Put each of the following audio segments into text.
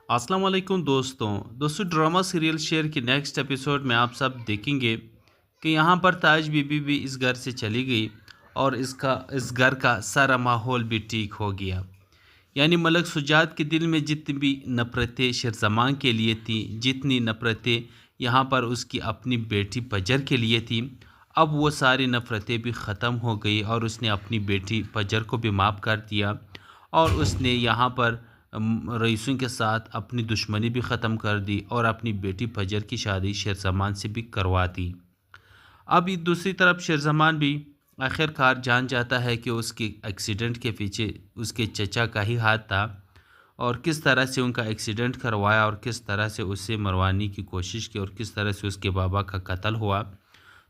अस्सलाम वालेकुम दोस्तों ड्रामा सीरियल शेयर की नेक्स्ट एपिसोड में आप सब देखेंगे कि यहाँ पर ताज बीबी भी इस घर से चली गई और इस घर का सारा माहौल भी ठीक हो गया। यानी मलक सुजात के दिल में जितनी भी नफ़रतें शेरज़मान के लिए थी, जितनी नफ़रतें यहाँ पर उसकी अपनी बेटी फजर के लिए थी, अब वो सारी नफ़रतें भी ख़त्म हो गई और उसने अपनी बेटी फजर को भी माफ़ कर दिया और उसने यहाँ पर रईसों के साथ अपनी दुश्मनी भी ख़त्म कर दी और अपनी बेटी फजर की शादी शेरज़मान से भी करवा दी। अब दूसरी तरफ शेरज़मान भी आखिरकार जान जाता है कि उसके एक्सीडेंट के पीछे उसके चचा का ही हाथ था और किस तरह से उनका एक्सीडेंट करवाया और किस तरह से उसे मरवाने की कोशिश की और किस तरह से उसके बाबा का कत्ल हुआ।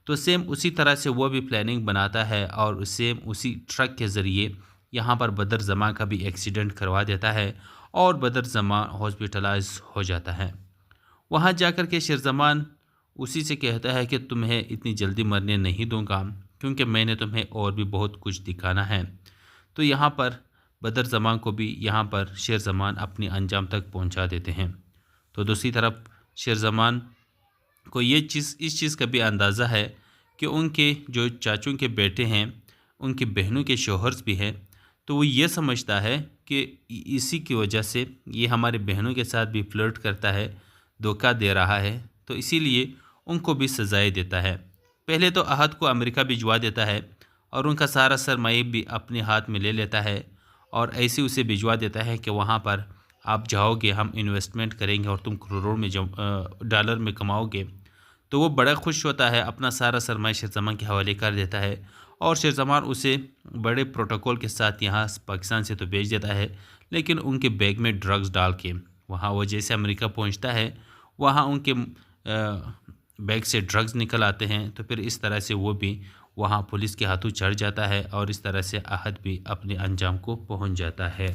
तो सेम उसी तरह से वो भी प्लानिंग बनाता है और सेम उसी ट्रक के ज़रिए यहाँ पर बदर ज़मा का भी एक्सीडेंट करवा देता है और बदर ज़मा हॉस्पिटलाइज हो जाता है। वहाँ जाकर के शेरज़मान उसी से कहता है कि तुम्हें इतनी जल्दी मरने नहीं दूंगा क्योंकि मैंने तुम्हें और भी बहुत कुछ दिखाना है। तो यहाँ पर बदर ज़मान को भी यहाँ पर शेरज़मान अपनी अंजाम तक पहुँचा देते हैं। तो दूसरी तरफ शेरज़मान को ये इस चीज़ का भी अंदाज़ा है कि उनके जो चाचों के बेटे हैं, उनकी बहनों के शौहर्स भी हैं, तो वो ये समझता है कि इसी की वजह से ये हमारे बहनों के साथ भी फ्लर्ट करता है, धोखा दे रहा है, तो इसीलिए उनको भी सजाएं देता है। पहले तो अहद को अमेरिका भिजवा देता है और उनका सारा सरमाई भी अपने हाथ में ले लेता है और ऐसे उसे भिजवा देता है कि वहाँ पर आप जाओगे, हम इन्वेस्टमेंट करेंगे और तुम करोड़ों में डॉलर में कमाओगे। तो वो बड़ा खुश होता है, अपना सारा सरमाया शेरज़मान के हवाले कर देता है और शेरज़मान उसे बड़े प्रोटोकॉल के साथ यहाँ पाकिस्तान से तो भेज देता है, लेकिन उनके बैग में ड्रग्स डाल के वहाँ वो जैसे अमेरिका पहुँचता है, वहाँ उनके बैग से ड्रग्स निकल आते हैं। तो फिर इस तरह से वो भी वहाँ पुलिस के हाथों चढ़ जाता है और इस तरह से अहद भी अपने अंजाम को पहुँच जाता है।